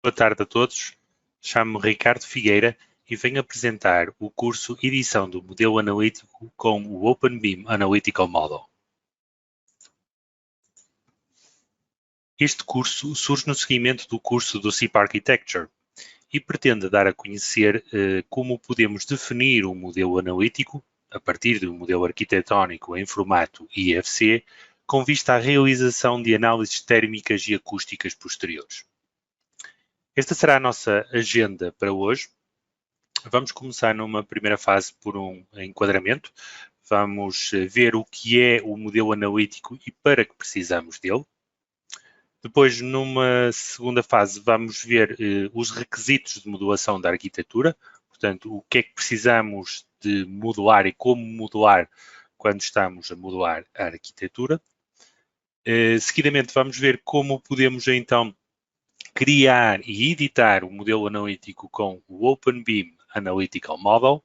Boa tarde a todos. Chamo-me Ricardo Figueira e venho apresentar o curso Edição do Modelo Analítico com o OpenBeam Analytical Model. Este curso surge no seguimento do curso do SIP Architecture e pretende dar a conhecer como podemos definir um modelo analítico a partir de um modelo arquitetónico em formato IFC com vista à realização de análises térmicas e acústicas posteriores. Esta será a nossa agenda para hoje. Vamos começar numa primeira fase por um enquadramento. Vamos ver o que é o modelo analítico e para que precisamos dele. Depois, numa segunda fase, vamos ver os requisitos de modulação da arquitetura. Portanto, o que é que precisamos de modelar e como modelar quando estamos a modelar a arquitetura. Seguidamente, vamos ver como podemos, então, criar e editar o modelo analítico com o OpenBeam Analytical Model.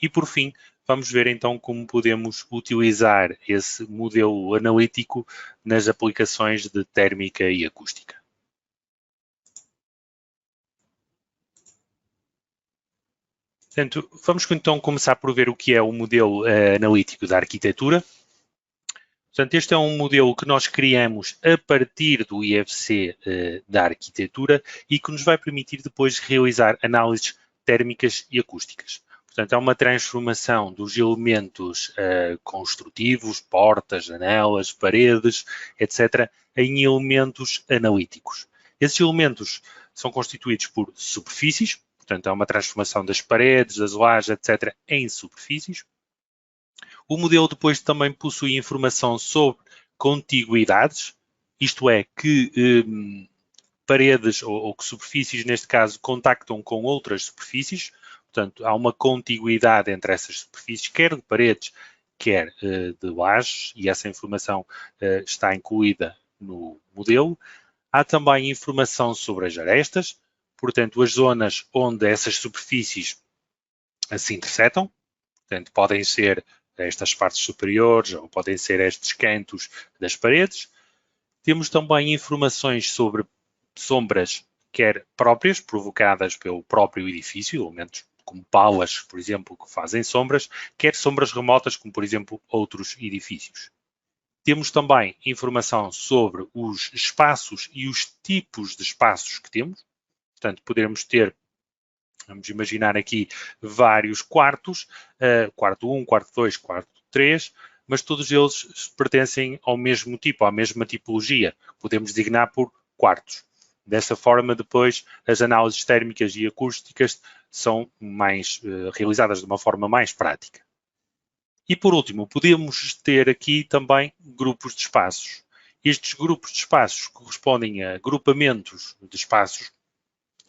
E, por fim, vamos ver então como podemos utilizar esse modelo analítico nas aplicações de térmica e acústica. Portanto, vamos então começar por ver o que é o modelo analítico da arquitetura. Portanto, este é um modelo que nós criamos a partir do IFC da arquitetura e que nos vai permitir depois realizar análises térmicas e acústicas. Portanto, é uma transformação dos elementos construtivos, portas, janelas, paredes, etc., em elementos analíticos. Esses elementos são constituídos por superfícies, portanto, é uma transformação das paredes, das lajes, etc., em superfícies. O modelo depois também possui informação sobre contiguidades, isto é, que paredes ou que superfícies, neste caso, contactam com outras superfícies. Portanto, há uma contiguidade entre essas superfícies, quer de paredes, quer de lajes, e essa informação está incluída no modelo. Há também informação sobre as arestas, portanto, as zonas onde essas superfícies se intersetam. Portanto, podem ser estas partes superiores ou podem ser estes cantos das paredes. Temos também informações sobre sombras, quer próprias, provocadas pelo próprio edifício, elementos como palas, por exemplo, que fazem sombras, quer sombras remotas, como por exemplo outros edifícios. Temos também informação sobre os espaços e os tipos de espaços que temos. Portanto, poderemos ter, vamos imaginar aqui, vários quartos, quarto 1, quarto 2, quarto 3, mas todos eles pertencem ao mesmo tipo, à mesma tipologia. Podemos designar por quartos. Dessa forma, depois, as análises térmicas e acústicas são realizadas de uma forma mais prática. E, por último, podemos ter aqui também grupos de espaços. Estes grupos de espaços correspondem a agrupamentos de espaços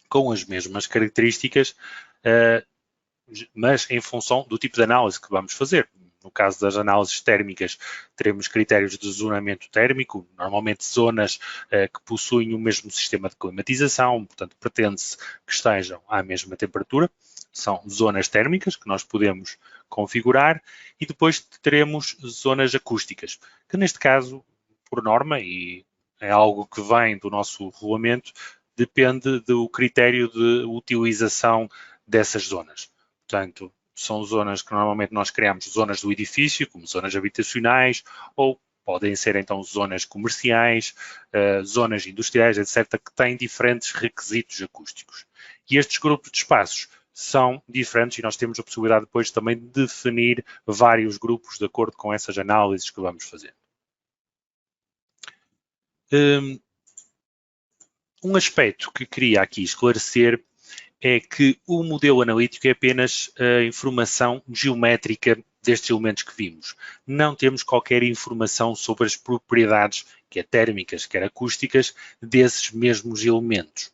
com as mesmas características, mas em função do tipo de análise que vamos fazer. No caso das análises térmicas, teremos critérios de zonamento térmico, normalmente zonas que possuem o mesmo sistema de climatização, portanto, pretende-se que estejam à mesma temperatura. São zonas térmicas que nós podemos configurar e depois teremos zonas acústicas, que neste caso, por norma, e é algo que vem do nosso regulamento, depende do critério de utilização dessas zonas. Portanto, são zonas que normalmente nós criamos zonas do edifício, como zonas habitacionais, ou podem ser então zonas comerciais, zonas industriais, etc., que têm diferentes requisitos acústicos. E estes grupos de espaços são diferentes e nós temos a possibilidade depois também de definir vários grupos de acordo com essas análises que vamos fazer. Um aspecto que queria aqui esclarecer é que o modelo analítico é apenas a informação geométrica destes elementos que vimos. Não temos qualquer informação sobre as propriedades, quer térmicas, quer acústicas, desses mesmos elementos.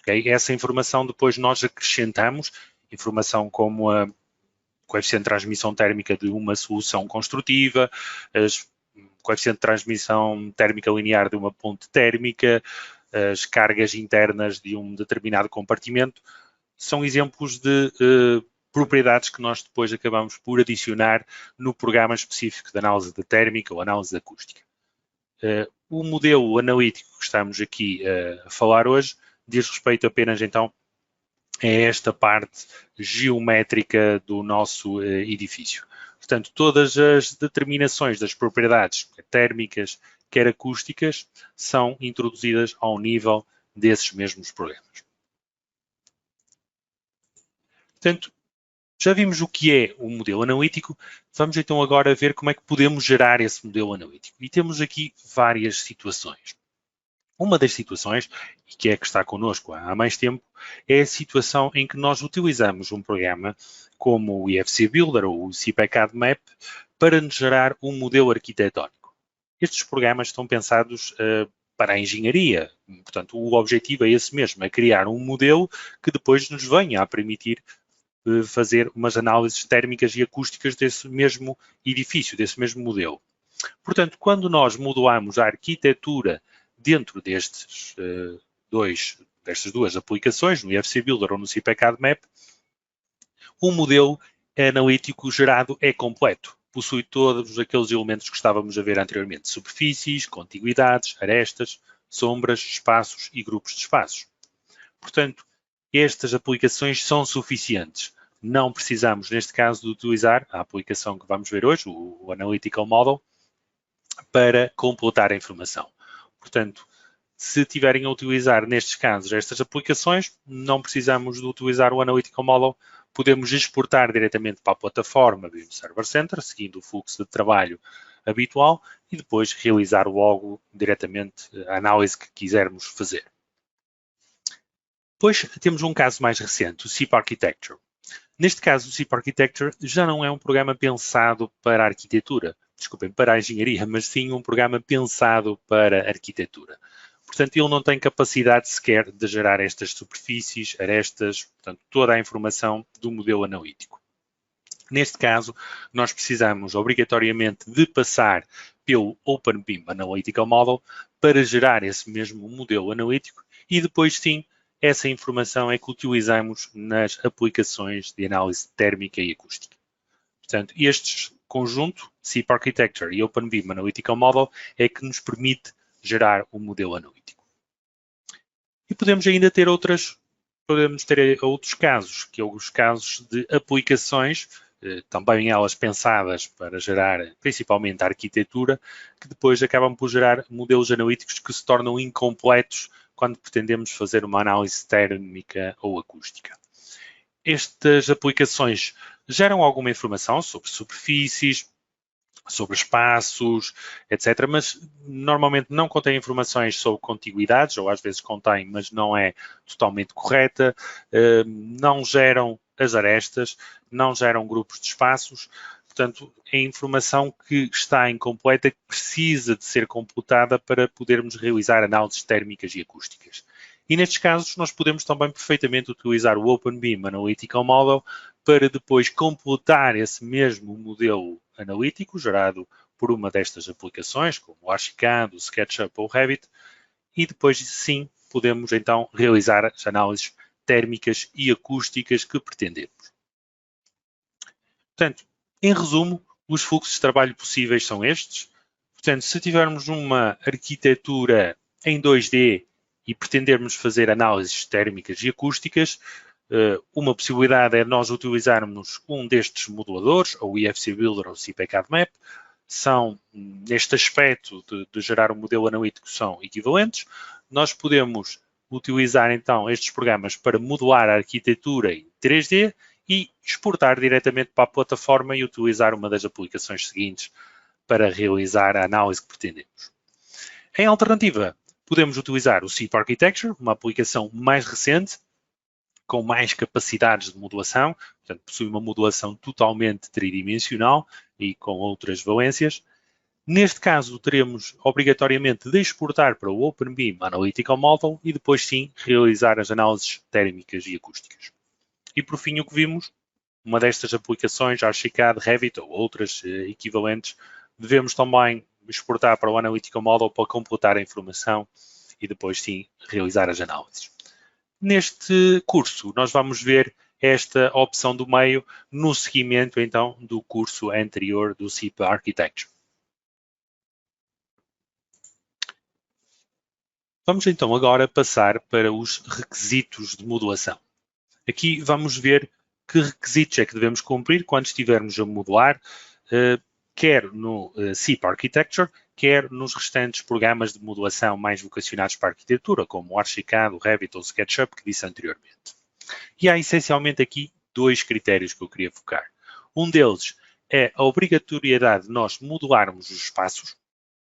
Okay? Essa informação depois nós acrescentamos, informação como a coeficiente de transmissão térmica de uma solução construtiva, coeficiente de transmissão térmica linear de uma ponte térmica, as cargas internas de um determinado compartimento, são exemplos de propriedades que nós depois acabamos por adicionar no programa específico de análise de térmica ou análise de acústica. O modelo analítico que estamos aqui a falar hoje diz respeito apenas então a esta parte geométrica do nosso edifício. Portanto, todas as determinações das propriedades, quer térmicas, quer acústicas, são introduzidas ao nível desses mesmos programas. Portanto, já vimos o que é o modelo analítico, vamos então agora ver como é que podemos gerar esse modelo analítico. E temos aqui várias situações. Uma das situações, e que é que está connosco há mais tempo, é a situação em que nós utilizamos um programa como o IFC Builder ou o CPCAD Map para nos gerar um modelo arquitetónico. Estes programas estão pensados para a engenharia, portanto o objetivo é esse mesmo, é criar um modelo que depois nos venha a permitir fazer umas análises térmicas e acústicas desse mesmo edifício, desse mesmo modelo. Portanto, quando nós modelamos a arquitetura dentro destas duas aplicações, no IFC Builder ou no CPCAD Map, o modelo analítico gerado é completo. Possui todos aqueles elementos que estávamos a ver anteriormente: superfícies, contiguidades, arestas, sombras, espaços e grupos de espaços. Portanto, estas aplicações são suficientes. Não precisamos, neste caso, de utilizar a aplicação que vamos ver hoje, o Analytical Model, para completar a informação. Portanto, se tiverem a utilizar, nestes casos, estas aplicações, não precisamos de utilizar o Analytical Model, podemos exportar diretamente para a plataforma BIM Server Center, seguindo o fluxo de trabalho habitual, e depois realizar logo diretamente a análise que quisermos fazer. Depois temos um caso mais recente, o SIP Architecture. Neste caso, o SIP Architecture já não é um programa pensado para a arquitetura, desculpem, para a engenharia, mas sim um programa pensado para a arquitetura. Portanto, ele não tem capacidade sequer de gerar estas superfícies, arestas, portanto, toda a informação do modelo analítico. Neste caso, nós precisamos obrigatoriamente de passar pelo OpenBIM Analytical Model para gerar esse mesmo modelo analítico e depois sim, essa informação é que utilizamos nas aplicações de análise térmica e acústica. Portanto, este conjunto, SIP Architecture e OpenBIM Analytical Model, é que nos permite gerar um modelo analítico. E podemos ainda ter outros casos, que são os casos de aplicações, também elas pensadas para gerar principalmente a arquitetura, que depois acabam por gerar modelos analíticos que se tornam incompletos quando pretendemos fazer uma análise térmica ou acústica. Estas aplicações geram alguma informação sobre superfícies, sobre espaços, etc., mas normalmente não contém informações sobre contiguidades, ou às vezes contém, mas não é totalmente correta, não geram as arestas, não geram grupos de espaços. Portanto, é informação que está incompleta, que precisa de ser computada para podermos realizar análises térmicas e acústicas. E nestes casos, nós podemos também perfeitamente utilizar o OpenBIM Analytical Model para depois completar esse mesmo modelo analítico gerado por uma destas aplicações, como o Archicad, o SketchUp ou o Revit, e depois sim podemos então realizar as análises térmicas e acústicas que pretendemos. Portanto, em resumo, os fluxos de trabalho possíveis são estes. Portanto, se tivermos uma arquitetura em 2D e pretendermos fazer análises térmicas e acústicas, uma possibilidade é nós utilizarmos um destes modeladores, ou o IFC Builder ou o CPCAD Map. São, neste aspecto de gerar um modelo analítico, são equivalentes. Nós podemos utilizar então estes programas para modelar a arquitetura em 3D e exportar diretamente para a plataforma e utilizar uma das aplicações seguintes para realizar a análise que pretendemos. Em alternativa, podemos utilizar o SIP Architecture, uma aplicação mais recente, com mais capacidades de modulação, portanto, possui uma modulação totalmente tridimensional e com outras valências. Neste caso, teremos obrigatoriamente de exportar para o OpenBIM Analytical Model e depois sim realizar as análises térmicas e acústicas. E por fim, o que vimos, uma destas aplicações, Archicad, Revit ou outras equivalentes, devemos também exportar para o Analytical Model para completar a informação e depois sim realizar as análises. Neste curso, nós vamos ver esta opção do meio no seguimento, então, do curso anterior do SIP Architecture. Vamos então agora passar para os requisitos de modulação. Aqui vamos ver que requisitos é que devemos cumprir quando estivermos a modelar, quer no SIP Architecture, quer nos restantes programas de modulação mais vocacionados para a arquitetura, como o Archicad, o Revit ou o SketchUp, que disse anteriormente. E há essencialmente aqui dois critérios que eu queria focar. Um deles é a obrigatoriedade de nós modularmos os espaços.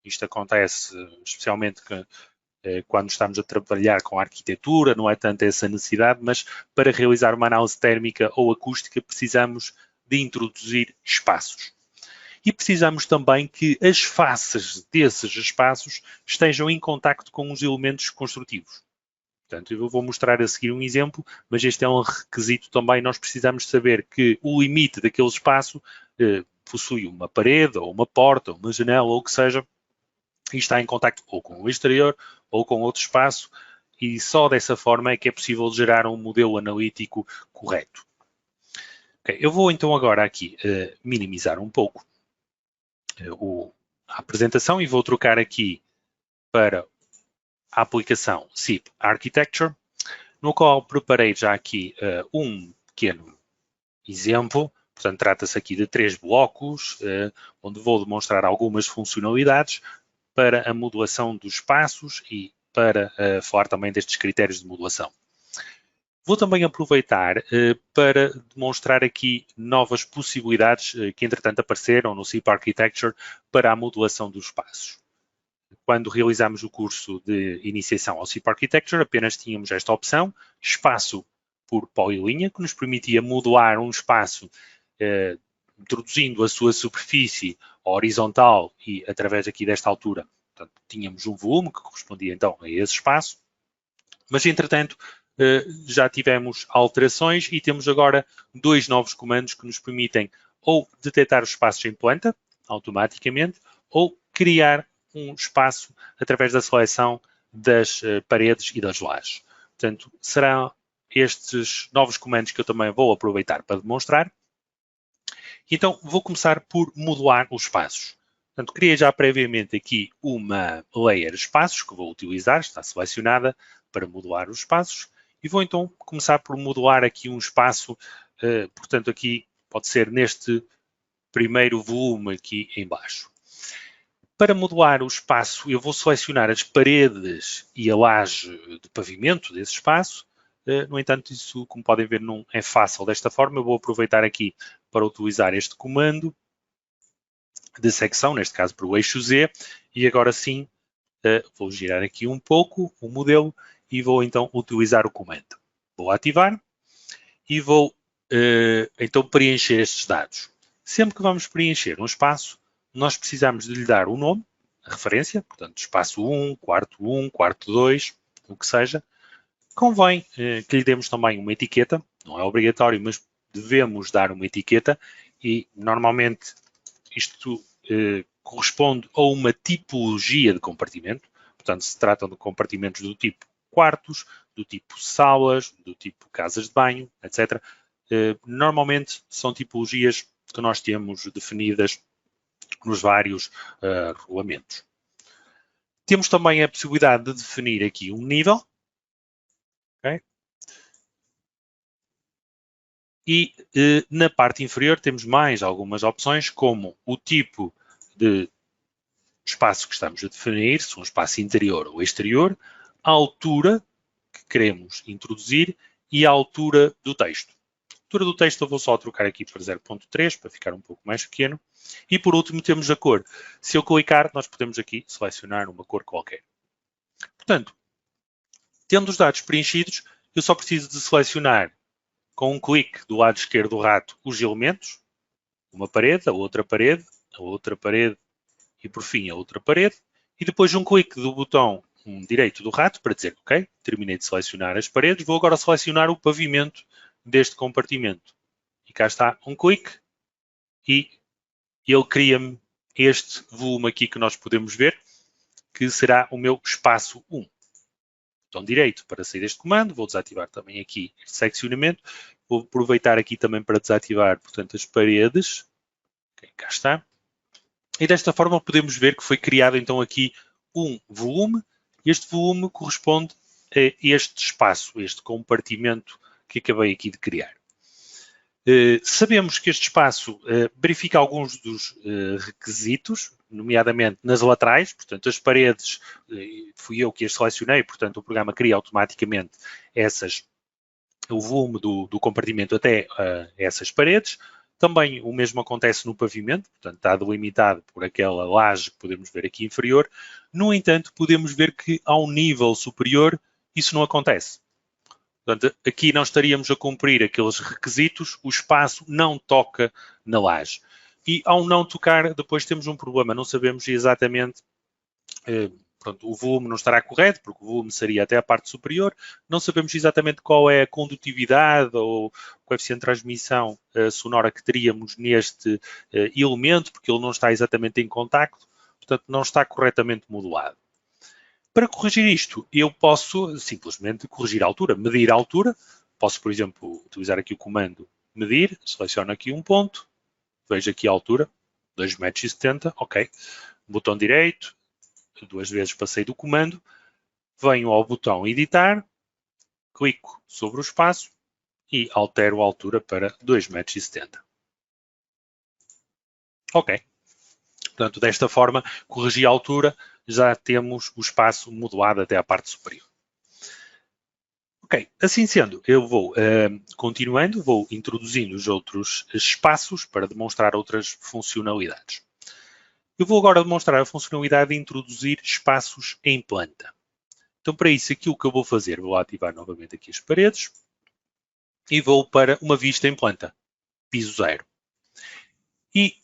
Isto acontece especialmente quando estamos a trabalhar com a arquitetura, não é tanto essa necessidade, mas para realizar uma análise térmica ou acústica precisamos de introduzir espaços. E precisamos também que as faces desses espaços estejam em contacto com os elementos construtivos. Portanto, eu vou mostrar a seguir um exemplo, mas este é um requisito também. Nós precisamos saber que o limite daquele espaço possui uma parede, ou uma porta, ou uma janela, ou o que seja, e está em contacto ou com o exterior ou com outro espaço, e só dessa forma é que é possível gerar um modelo analítico correto. Okay, eu vou então agora aqui minimizar um pouco a apresentação e vou trocar aqui para a aplicação SIP Architecture, no qual preparei já aqui um pequeno exemplo. Portanto, trata-se aqui de 3 blocos, onde vou demonstrar algumas funcionalidades para a modulação dos espaços e para falar também destes critérios de modulação. Vou também aproveitar para demonstrar aqui novas possibilidades que, entretanto, apareceram no SIP Architecture para a modulação dos espaços. Quando realizamos o curso de iniciação ao SIP Architecture, apenas tínhamos esta opção, espaço por polilinha, que nos permitia modular um espaço introduzindo a sua superfície horizontal e através aqui desta altura, portanto, tínhamos um volume que correspondia então a esse espaço, mas entretanto já tivemos alterações e temos agora 2 novos comandos que nos permitem ou detectar os espaços em planta, automaticamente, ou criar um espaço através da seleção das paredes e das lajes. Portanto, serão estes novos comandos que eu também vou aproveitar para demonstrar. Então, vou começar por modular os espaços. Portanto, criei já previamente aqui uma layer espaços que vou utilizar, está selecionada para modular os espaços. E vou então começar por modular aqui um espaço, portanto aqui pode ser neste primeiro volume aqui em baixo. Para modular o espaço, eu vou selecionar as paredes e a laje de pavimento desse espaço. No entanto, isso, como podem ver, não é fácil desta forma. Eu vou aproveitar aqui para utilizar este comando de secção, neste caso para o eixo Z, e agora sim vou girar aqui um pouco o modelo e vou então utilizar o comando. Vou ativar e vou então preencher estes dados. Sempre que vamos preencher um espaço, nós precisamos de lhe dar um nome, a referência, portanto espaço 1, quarto 2, o que seja. Convém que lhe demos também uma etiqueta, não é obrigatório, mas devemos dar uma etiqueta e normalmente isto corresponde a uma tipologia de compartimento. Portanto, se tratam de compartimentos do tipo quartos, do tipo salas, do tipo casas de banho, etc. Normalmente são tipologias que nós temos definidas nos vários regulamentos. Temos também a possibilidade de definir aqui um nível. Okay? E na parte inferior temos mais algumas opções, como o tipo de espaço que estamos a definir, se um espaço interior ou exterior, a altura que queremos introduzir e a altura do texto. A altura do texto eu vou só trocar aqui para 0.3 para ficar um pouco mais pequeno. E por último temos a cor. Se eu clicar, nós podemos aqui selecionar uma cor qualquer. Portanto, tendo os dados preenchidos, eu só preciso de selecionar com um clique do lado esquerdo do rato os elementos, uma parede, a outra parede e por fim a outra parede, e depois um clique do botão direito do rato para dizer, ok, terminei de selecionar as paredes, vou agora selecionar o pavimento deste compartimento. E cá está um clique e ele cria-me este volume aqui que nós podemos ver, que será o meu espaço 1. Botão direito para sair deste comando, vou desativar também aqui este seccionamento, vou aproveitar aqui também para desativar, portanto, as paredes, okay, cá está. E desta forma podemos ver que foi criado então aqui um volume Este volume corresponde a este espaço, este compartimento que acabei aqui de criar. Sabemos que este espaço verifica alguns dos requisitos, nomeadamente nas laterais, portanto as paredes, fui eu que as selecionei, portanto o programa cria automaticamente o volume do compartimento até essas paredes. Também o mesmo acontece no pavimento, portanto está delimitado por aquela laje que podemos ver aqui inferior. No entanto, podemos ver que ao nível superior isso não acontece. Portanto, aqui não estaríamos a cumprir aqueles requisitos, o espaço não toca na laje. E ao não tocar, depois temos um problema, não sabemos exatamente, pronto, o volume não estará correto, porque o volume seria até a parte superior, não sabemos exatamente qual é a condutividade ou o coeficiente de transmissão sonora que teríamos neste elemento, porque ele não está exatamente em contacto, portanto não está corretamente modulado. Para corrigir isto, eu posso simplesmente corrigir a altura, medir a altura. Posso, por exemplo, utilizar aqui o comando medir, seleciono aqui um ponto, vejo aqui a altura, 2,70 m, ok. Botão direito, 2 vezes passei do comando, venho ao botão editar, clico sobre o espaço e altero a altura para 2,70 m. Ok. Portanto, desta forma, corrigi a altura, já temos o espaço modulado até à parte superior. Ok, assim sendo, eu vou continuando, vou introduzindo os outros espaços para demonstrar outras funcionalidades. Eu vou agora demonstrar a funcionalidade de introduzir espaços em planta. Então, para isso, aquilo que eu vou fazer, vou ativar novamente aqui as paredes e vou para uma vista em planta, piso 0. E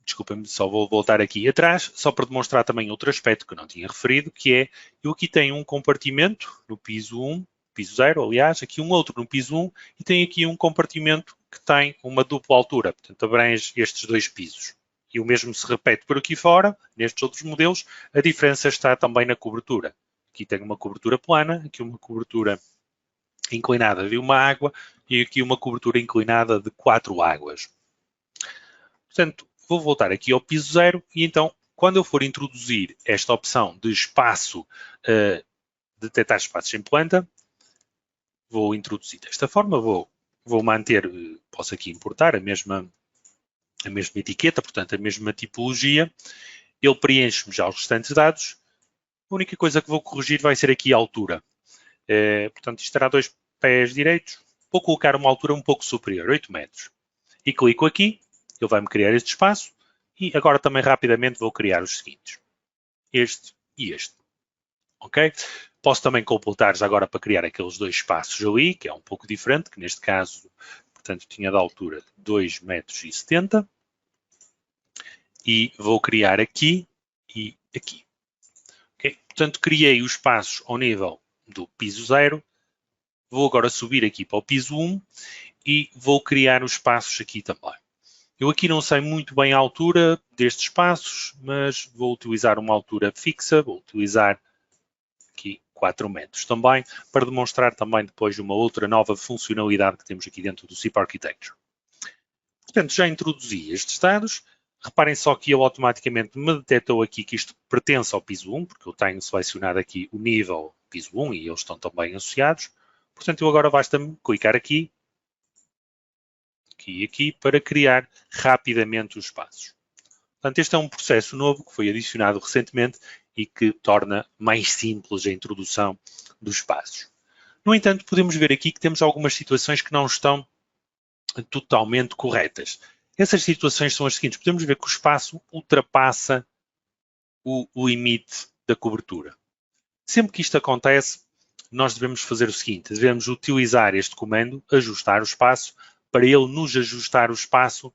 desculpem-me, só vou voltar aqui atrás, só para demonstrar também outro aspecto que eu não tinha referido, que é, eu aqui tenho um compartimento no piso 1, piso 0, aliás, aqui um outro no piso 1, e tenho aqui um compartimento que tem uma dupla altura, portanto abrange estes dois pisos. E o mesmo se repete por aqui fora, nestes outros modelos, a diferença está também na cobertura. Aqui tenho uma cobertura plana, aqui uma cobertura inclinada de uma água, e aqui uma cobertura inclinada de 4 águas. Portanto, vou voltar aqui ao piso 0 e então, quando eu for introduzir esta opção de espaço, detectar espaços em planta, vou introduzir desta forma, vou manter, posso aqui importar a mesma etiqueta, portanto a mesma tipologia, ele preenche-me já os restantes dados, a única coisa que vou corrigir vai ser aqui a altura. Portanto, isto terá 2 pés direitos, vou colocar uma altura um pouco superior, 8 metros. E clico aqui, ele vai-me criar este espaço, e agora também rapidamente vou criar os seguintes. Este e este. Ok? Posso também completar já agora para criar aqueles dois espaços ali, que é um pouco diferente, que neste caso, portanto, tinha de altura 2,70 m. E vou criar aqui e aqui. Okay? Portanto, criei os espaços ao nível do piso 0. Vou agora subir aqui para o piso 1 e vou criar os espaços aqui também. Eu aqui não sei muito bem a altura destes espaços, mas vou utilizar uma altura fixa, vou utilizar aqui 4 metros também, para demonstrar também depois uma outra nova funcionalidade que temos aqui dentro do SIP Architecture. Portanto, já introduzi estes dados. Reparem só que ele automaticamente me detectou aqui que isto pertence ao piso 1, porque eu tenho selecionado aqui o nível piso 1 e eles estão também associados. Portanto, eu agora basta-me clicar aqui e aqui para criar rapidamente os espaços. Portanto, este é um processo novo que foi adicionado recentemente e que torna mais simples a introdução dos espaços. No entanto, podemos ver aqui que temos algumas situações que não estão totalmente corretas. Essas situações são as seguintes. Podemos ver que o espaço ultrapassa o limite da cobertura. Sempre que isto acontece, nós devemos fazer o seguinte. Devemos utilizar este comando, ajustar o espaço, para ele nos ajustar o espaço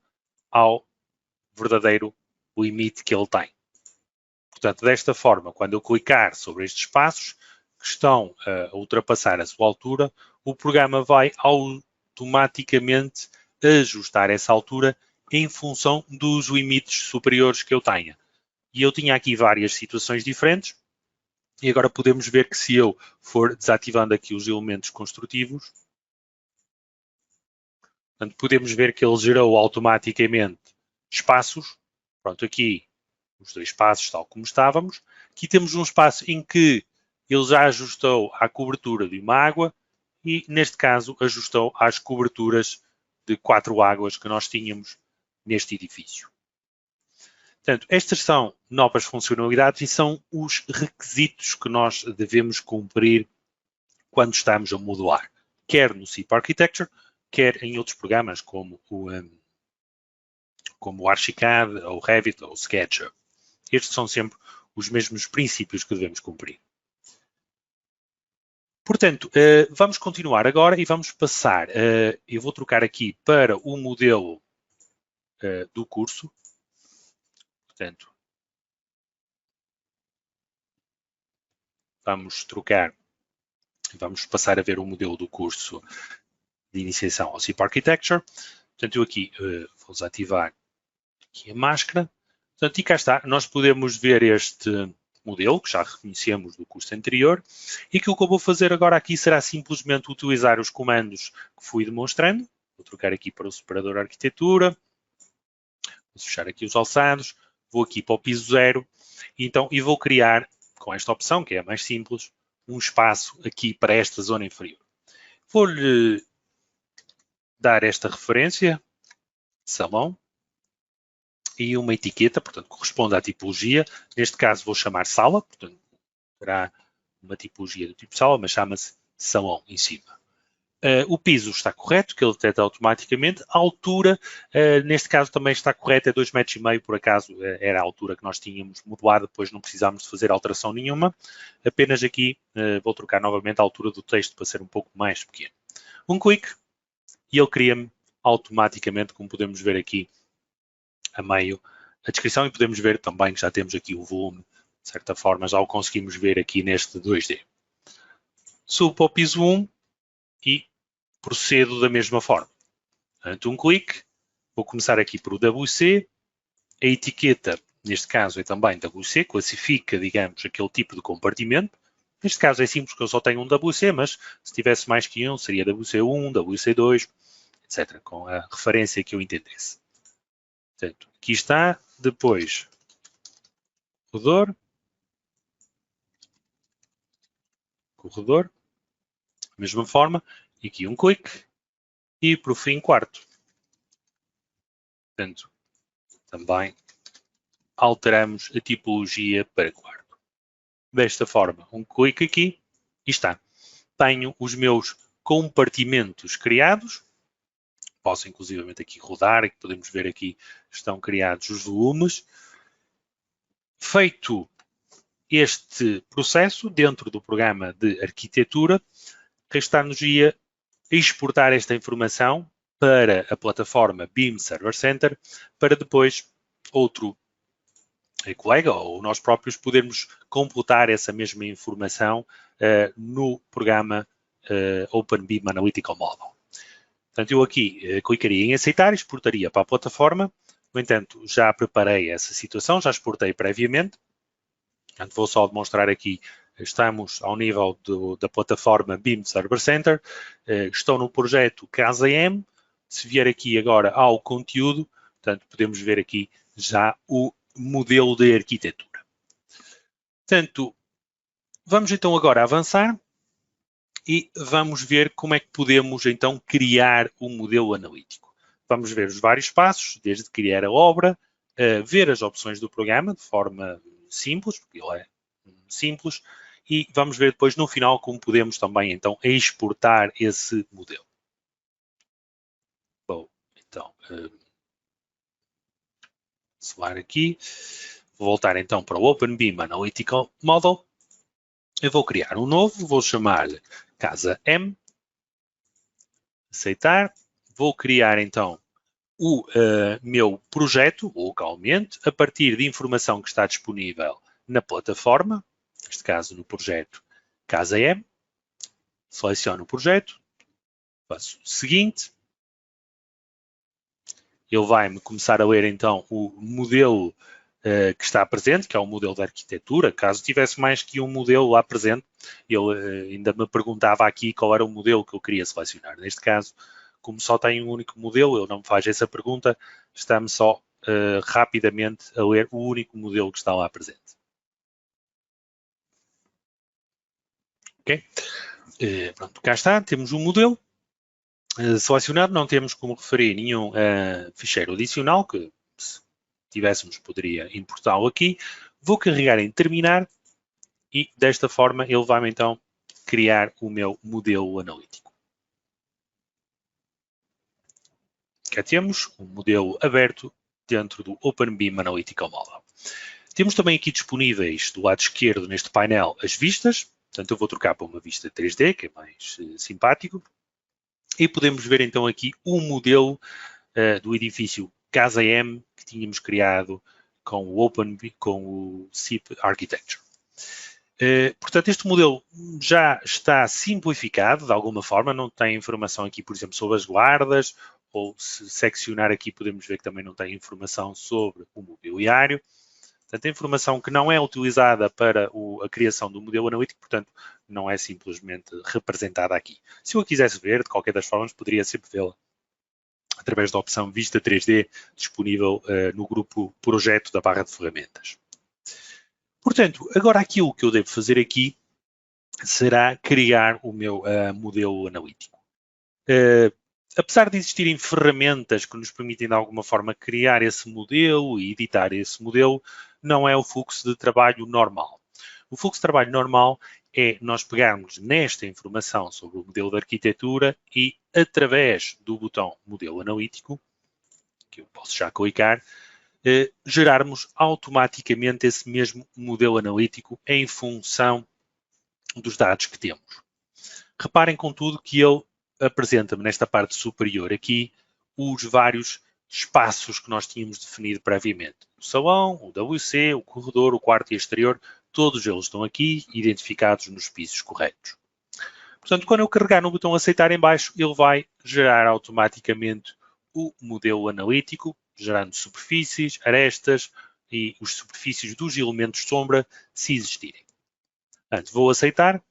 ao verdadeiro limite que ele tem. Portanto, desta forma, quando eu clicar sobre estes espaços que estão a ultrapassar a sua altura, o programa vai automaticamente ajustar essa altura em função dos limites superiores que eu tenha. E eu tinha aqui várias situações diferentes, e agora podemos ver que se eu for desativando aqui os elementos construtivos, portanto, podemos ver que ele gerou automaticamente espaços. Pronto, aqui os dois espaços, tal como estávamos. Aqui temos um espaço em que ele já ajustou à cobertura de uma água e, neste caso, ajustou às coberturas de 4 águas que nós tínhamos neste edifício. Portanto, estas são novas funcionalidades e são os requisitos que nós devemos cumprir quando estamos a modelar, quer no SIP Architecture, quer em outros programas como o Archicad, ou Revit, ou SketchUp. Estes são sempre os mesmos princípios que devemos cumprir. Portanto, vamos continuar agora e vamos passar, eu vou trocar aqui para o modelo do curso. Portanto, vamos trocar, vamos passar a ver o modelo do curso de iniciação ao SIP Architecture. Portanto, eu aqui vou desativar aqui a máscara. Portanto, e cá está, nós podemos ver este modelo, que já reconhecemos do curso anterior, e que o que eu vou fazer agora aqui será simplesmente utilizar os comandos que fui demonstrando. Vou trocar aqui para o separador arquitetura, vou fechar aqui os alçados, vou aqui para o piso 0, e vou criar, com esta opção, que é a mais simples, um espaço aqui para esta zona inferior. Vou-lhe dar esta referência, salão, e uma etiqueta, portanto, corresponde à tipologia. Neste caso, vou chamar sala, portanto, terá uma tipologia do tipo sala, mas chama-se salão em cima. O piso está correto, que ele detecta automaticamente. A altura, neste caso, também está correta, é 2,5 m, por acaso, era a altura que nós tínhamos modelado, depois não precisamos de fazer alteração nenhuma. Apenas aqui, vou trocar novamente a altura do texto para ser um pouco mais pequeno. Um clique, e ele cria-me automaticamente, como podemos ver aqui, a meio a descrição, e podemos ver também que já temos aqui o volume, de certa forma, já o conseguimos ver aqui neste 2D. Subo para o piso 1 e procedo da mesma forma. Portanto, um clique, vou começar aqui por o WC, a etiqueta, neste caso é também WC, classifica, digamos, aquele tipo de compartimento. Neste caso é simples, porque eu só tenho um WC, mas se tivesse mais que um, seria WC1, WC2, etc., com a referência que eu entendesse. Portanto, aqui está, depois corredor, mesma forma, e aqui um clique, e por fim quarto. Portanto, também alteramos a tipologia para quarto. Desta forma, um clique aqui, e está. Tenho os meus compartimentos criados, posso inclusivamente aqui rodar, e podemos ver aqui estão criados os volumes. Feito este processo dentro do programa de arquitetura, resta-nos-ia exportar esta informação para a plataforma BIM Server Center, para depois outro colega ou nós próprios podermos computar essa mesma informação no programa OpenBIM Analytical Model. Portanto, eu aqui clicaria em aceitar e exportaria para a plataforma. No entanto, já preparei essa situação, já exportei previamente. Portanto, vou só demonstrar aqui, estamos ao nível da plataforma BIM Server Center, estou no projeto Casa M. Se vier aqui agora ao conteúdo, portanto, podemos ver aqui já o modelo de arquitetura. Portanto, vamos então agora avançar e vamos ver como é que podemos então criar um modelo analítico. Vamos ver os vários passos, desde criar a obra, ver as opções do programa de forma simples, porque ele é simples, e vamos ver depois no final como podemos também então exportar esse modelo. Bom, então, selar aqui, vou voltar então para o OpenBIM Analytical Model. Eu vou criar um novo, vou chamar-lhe Casa M, aceitar, vou criar então o meu projeto localmente, a partir de informação que está disponível na plataforma, neste caso no projeto Casa M, seleciono o projeto, faço o seguinte, ele vai-me começar a ler então o modelo que está presente, que é o modelo de arquitetura. Caso tivesse mais que um modelo lá presente, ele ainda me perguntava aqui qual era o modelo que eu queria selecionar. Neste caso, como só tem um único modelo, ele não me faz essa pergunta, está-me só rapidamente a ler o único modelo que está lá presente. Ok? Pronto, cá está, temos um modelo selecionado, não temos como referir nenhum ficheiro adicional, que se tivéssemos poderia importá-lo aqui. Vou carregar em terminar e desta forma ele vai-me então criar o meu modelo analítico. Cá temos um modelo aberto dentro do OpenBIM Analytical Model. Temos também aqui disponíveis do lado esquerdo neste painel as vistas. Portanto, eu vou trocar para uma vista 3D, que é mais simpático. E podemos ver então aqui o modelo do edifício Casa M que tínhamos criado com o SIP Architecture. Portanto, este modelo já está simplificado de alguma forma, não tem informação aqui, por exemplo, sobre as guardas, ou se seccionar aqui podemos ver que também não tem informação sobre o mobiliário. Portanto, a informação que não é utilizada para a criação do modelo analítico, portanto, não é simplesmente representada aqui. Se eu a quisesse ver, de qualquer das formas, poderia sempre vê-la através da opção Vista 3D, disponível no grupo Projeto da barra de ferramentas. Portanto, agora aquilo que eu devo fazer aqui será criar o meu modelo analítico. Apesar de existirem ferramentas que nos permitem de alguma forma criar esse modelo e editar esse modelo, não é o fluxo de trabalho normal. O fluxo de trabalho normal é nós pegarmos nesta informação sobre o modelo de arquitetura e através do botão modelo analítico, que eu posso já clicar, gerarmos automaticamente esse mesmo modelo analítico em função dos dados que temos. Reparem, contudo, que ele apresenta-me nesta parte superior aqui os vários espaços que nós tínhamos definido previamente. O salão, o WC, o corredor, o quarto e exterior, todos eles estão aqui identificados nos pisos corretos. Portanto, quando eu carregar no botão aceitar em baixo, ele vai gerar automaticamente o modelo analítico, gerando superfícies, arestas e os superfícies dos elementos sombra, se existirem. Portanto, vou aceitar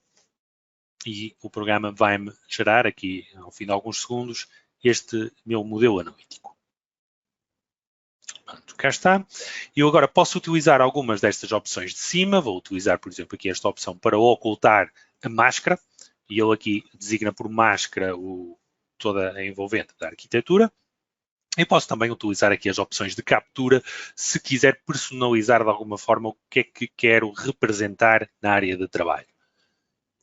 e o programa vai-me gerar aqui, ao fim de alguns segundos, este meu modelo analítico. Pronto, cá está. Eu agora posso utilizar algumas destas opções de cima. Vou utilizar, por exemplo, aqui esta opção para ocultar a máscara. E ele aqui designa por máscara toda a envolvente da arquitetura. Eu posso também utilizar aqui as opções de captura, se quiser personalizar de alguma forma o que é que quero representar na área de trabalho.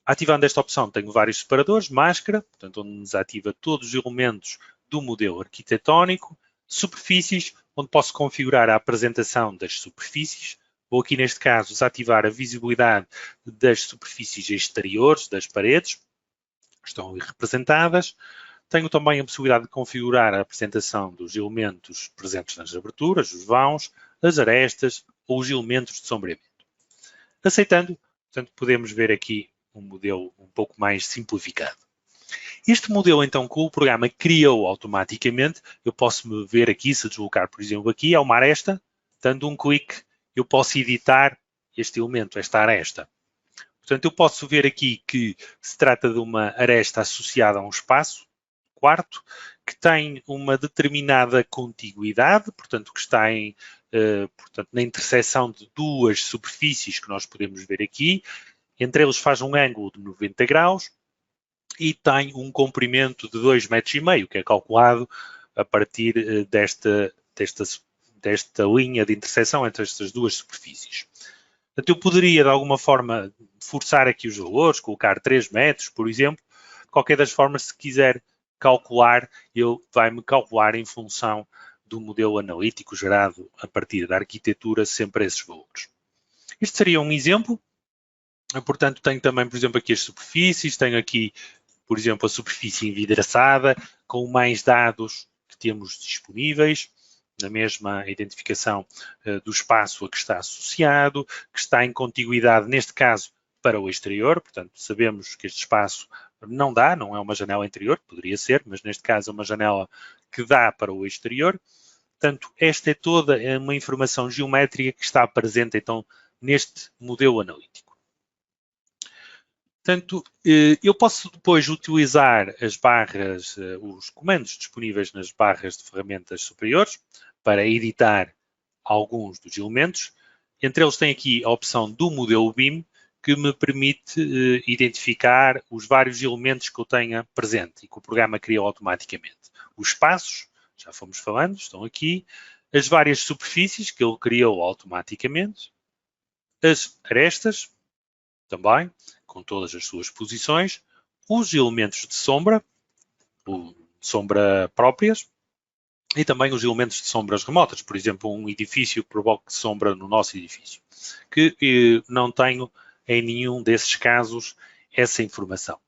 Ativando esta opção, tenho vários separadores, máscara, portanto, onde nos ativa todos os elementos do modelo arquitetónico, superfícies, onde posso configurar a apresentação das superfícies. Vou aqui, neste caso, desativar a visibilidade das superfícies exteriores, das paredes, estão ali representadas. Tenho também a possibilidade de configurar a apresentação dos elementos presentes nas aberturas, os vãos, as arestas ou os elementos de sombreamento. Aceitando, portanto, podemos ver aqui um modelo um pouco mais simplificado. Este modelo, então, que o programa criou automaticamente, eu posso me ver aqui, se deslocar, por exemplo, aqui, há uma aresta, dando um clique, eu posso editar este elemento, esta aresta. Portanto, eu posso ver aqui que se trata de uma aresta associada a um espaço, quarto, que tem uma determinada contiguidade, portanto, que está portanto, na interseção de duas superfícies que nós podemos ver aqui. Entre eles faz um ângulo de 90 graus e tem um comprimento de 2,5 metros, que é calculado a partir desta linha de interseção entre estas duas superfícies. Portanto, eu poderia, de alguma forma, forçar aqui os valores, colocar 3 metros, por exemplo. De qualquer das formas, se quiser calcular, ele vai-me calcular em função do modelo analítico gerado a partir da arquitetura, sempre esses valores. Este seria um exemplo. Portanto, tenho também, por exemplo, aqui as superfícies, tenho aqui, por exemplo, a superfície envidraçada, com mais dados que temos disponíveis, na mesma identificação do espaço a que está associado, que está em contiguidade, neste caso, para o exterior. Portanto, sabemos que este espaço não é uma janela interior, poderia ser, mas neste caso é uma janela que dá para o exterior. Portanto, esta é toda uma informação geométrica que está presente, então, neste modelo analítico. Portanto, eu posso depois utilizar as barras, os comandos disponíveis nas barras de ferramentas superiores para editar alguns dos elementos. Entre eles tem aqui a opção do modelo BIM, que me permite identificar os vários elementos que eu tenha presente e que o programa cria automaticamente. Os espaços, já fomos falando, estão aqui. As várias superfícies que ele criou automaticamente. As arestas, também, com todas as suas posições. Os elementos de sombra próprias. E também os elementos de sombras remotas. Por exemplo, um edifício que provoque sombra no nosso edifício. Que não tenho em nenhum desses casos essa informação.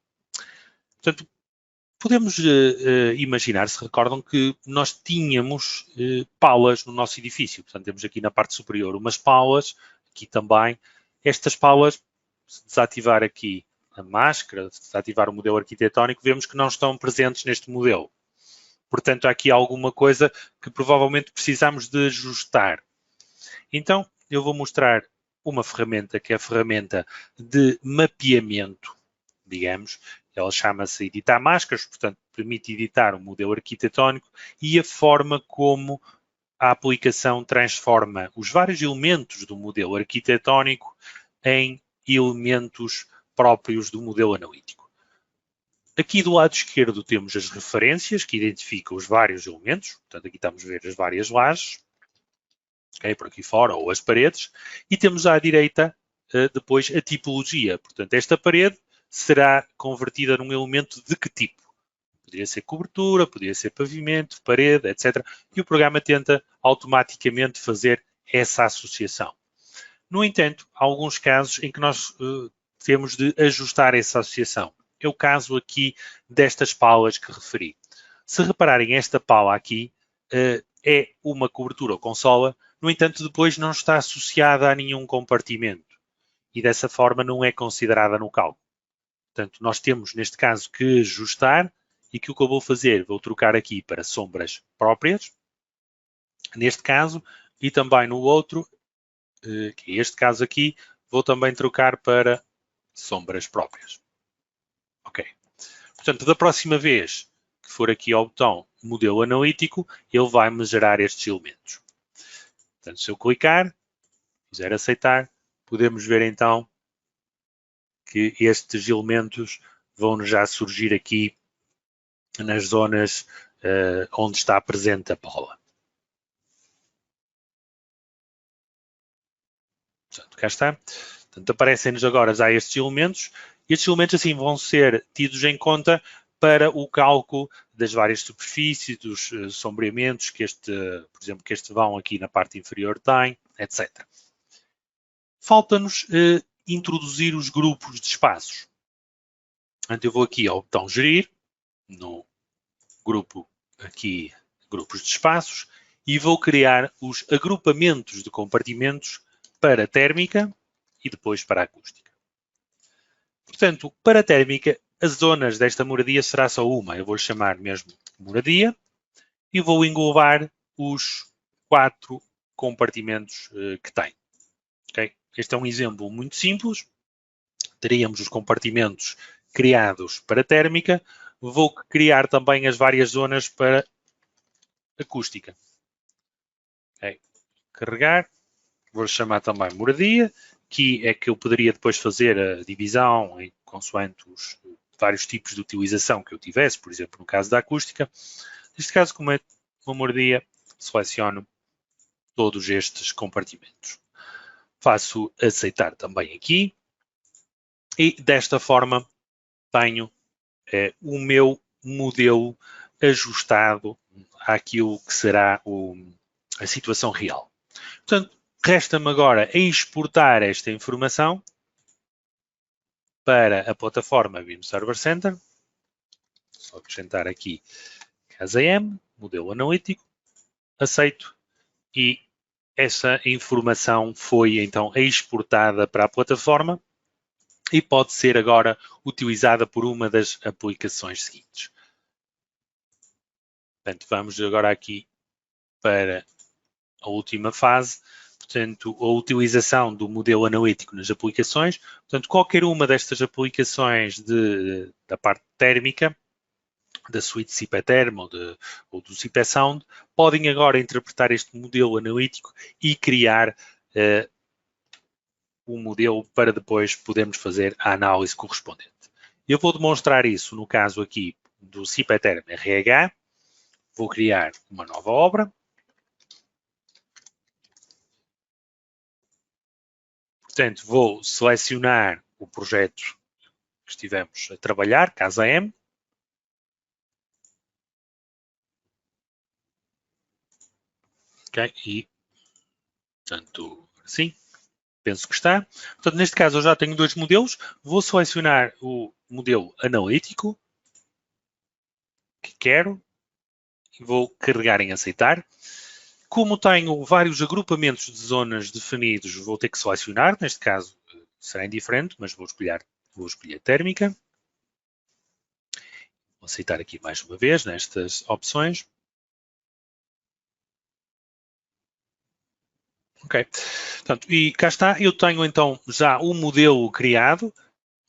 Portanto, podemos imaginar, se recordam, que nós tínhamos palas no nosso edifício. Portanto, temos aqui na parte superior umas palas, aqui também. Estas palas, se desativar aqui a máscara, se desativar o modelo arquitetónico, vemos que não estão presentes neste modelo. Portanto, há aqui alguma coisa que provavelmente precisamos de ajustar. Então, eu vou mostrar uma ferramenta que é a ferramenta de mapeamento, digamos. Ela chama-se editar máscaras, portanto, permite editar um modelo arquitetónico e a forma como a aplicação transforma os vários elementos do modelo arquitetónico em elementos próprios do modelo analítico. Aqui do lado esquerdo temos as referências que identificam os vários elementos, portanto, aqui estamos a ver as várias lajes. Okay, por aqui fora, ou as paredes, e temos à direita depois a tipologia. Portanto, esta parede será convertida num elemento de que tipo? Poderia ser cobertura, poderia ser pavimento, parede, etc. E o programa tenta automaticamente fazer essa associação. No entanto, há alguns casos em que nós temos de ajustar essa associação. É o caso aqui destas palas que referi. Se repararem, esta pala aqui é uma cobertura ou consola, no entanto, depois não está associada a nenhum compartimento e dessa forma não é considerada no cálculo. Portanto, nós temos, neste caso, que ajustar e que o que eu vou fazer, vou trocar aqui para sombras próprias, neste caso, e também no outro, que é este caso aqui, vou também trocar para sombras próprias. Ok. Portanto, da próxima vez que for aqui ao botão modelo analítico, ele vai-me gerar estes elementos. Portanto, se eu clicar, fizer aceitar, podemos ver então que estes elementos vão já surgir aqui nas zonas onde está presente a bola. Portanto, cá está. Portanto, aparecem-nos agora já estes elementos. Estes elementos assim vão ser tidos em conta para o cálculo das várias superfícies, dos sombreamentos que por exemplo, que este vão aqui na parte inferior tem, etc. Falta-nos introduzir os grupos de espaços. Portanto, eu vou aqui ao botão gerir, no grupo aqui, grupos de espaços, e vou criar os agrupamentos de compartimentos para a térmica e depois para a acústica. Portanto, para a térmica, as zonas desta moradia será só uma. Eu vou chamar mesmo moradia e vou englobar os 4 compartimentos que tem. Okay? Este é um exemplo muito simples. Teríamos os compartimentos criados para térmica. Vou criar também as várias zonas para acústica. Okay. Carregar. Vou chamar também moradia. Aqui é que eu poderia depois fazer a divisão em consoante os vários tipos de utilização que eu tivesse, por exemplo, no caso da acústica. Neste caso, como é uma moradia, seleciono todos estes compartimentos. Faço aceitar também aqui e desta forma tenho o meu modelo ajustado àquilo que será a situação real. Portanto, resta-me agora exportar esta informação para a plataforma BIM Server Center. Só acrescentar aqui casa M, modelo analítico, aceito e essa informação foi então exportada para a plataforma e pode ser agora utilizada por uma das aplicações seguintes. Portanto, vamos agora aqui para a última fase, portanto, a utilização do modelo analítico nas aplicações. Portanto, qualquer uma destas aplicações da parte térmica, da suite CIPETERM ou do CIPESound, podem agora interpretar este modelo analítico e criar o modelo para depois podermos fazer a análise correspondente. Eu vou demonstrar isso no caso aqui do Cipetherm RH. Vou criar uma nova obra. Portanto, vou selecionar o projeto que estivemos a trabalhar, Casa M. Ok, e, portanto, assim, penso que está. Portanto, neste caso, eu já tenho dois modelos. Vou selecionar o modelo analítico que quero e vou carregar em aceitar. Como tenho vários agrupamentos de zonas definidos, vou ter que selecionar. Neste caso, será indiferente, mas vou escolher térmica. Vou aceitar aqui mais uma vez nestas opções. Ok. Portanto, e cá está, eu tenho então já o modelo criado.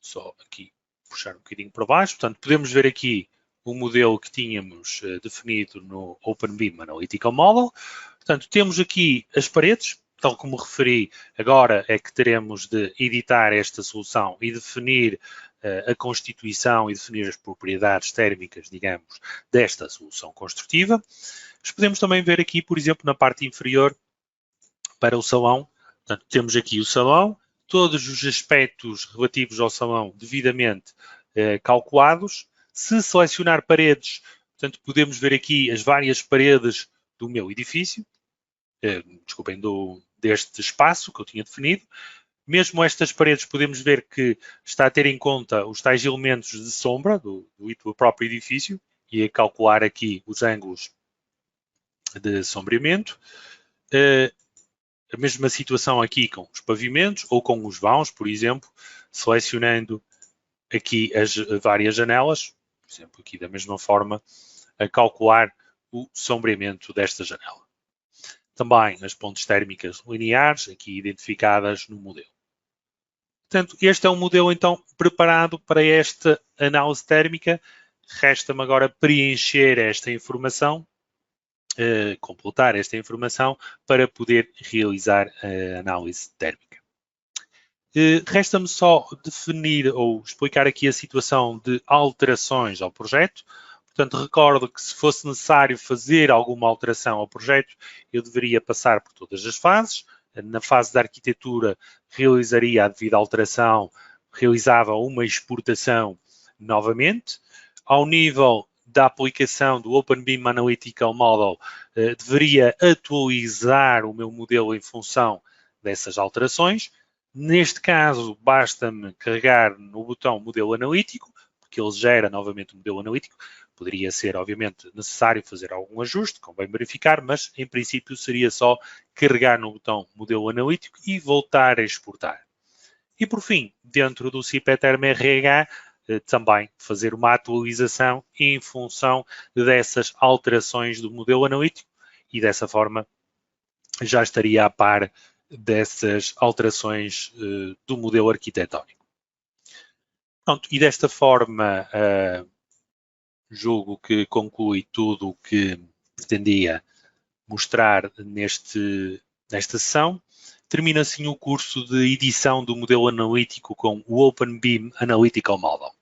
Só aqui puxar um bocadinho para baixo. Portanto, podemos ver aqui o modelo que tínhamos definido no OpenBIM Analytical Model. Portanto, temos aqui as paredes, tal como referi, agora é que teremos de editar esta solução e definir a constituição e definir as propriedades térmicas, digamos, desta solução construtiva. Mas podemos também ver aqui, por exemplo, na parte inferior, para o salão. Portanto, temos aqui o salão, todos os aspectos relativos ao salão devidamente calculados. Se selecionar paredes, portanto, podemos ver aqui as várias paredes do meu edifício, desculpem, deste espaço que eu tinha definido. Mesmo estas paredes podemos ver que está a ter em conta os tais elementos de sombra do próprio edifício e a calcular aqui os ângulos de sombreamento. A mesma situação aqui com os pavimentos ou com os vãos, por exemplo, selecionando aqui as várias janelas, por exemplo, aqui da mesma forma, a calcular o sombreamento desta janela. Também as pontes térmicas lineares, aqui identificadas no modelo. Portanto, este é um modelo, então, preparado para esta análise térmica. Resta-me agora preencher esta informação, completar esta informação para poder realizar a análise térmica. Resta-me só definir ou explicar aqui a situação de alterações ao projeto. Portanto, recordo que se fosse necessário fazer alguma alteração ao projeto, eu deveria passar por todas as fases. Na fase da arquitetura, realizaria a devida alteração, realizava uma exportação novamente. Ao nível da aplicação do OpenBIM Analytical Model, deveria atualizar o meu modelo em função dessas alterações. Neste caso, basta-me carregar no botão Modelo Analítico, porque ele gera novamente o modelo analítico. Poderia ser, obviamente, necessário fazer algum ajuste, convém verificar, mas em princípio seria só carregar no botão Modelo Analítico e voltar a exportar. E por fim, dentro do Cipetherm RH, também fazer uma atualização em função dessas alterações do modelo analítico e dessa forma já estaria a par dessas alterações do modelo arquitetónico. Pronto, e desta forma julgo que conclui tudo o que pretendia mostrar nesta sessão. Termina assim o curso de edição do modelo analítico com o OpenBIM Analytical Model.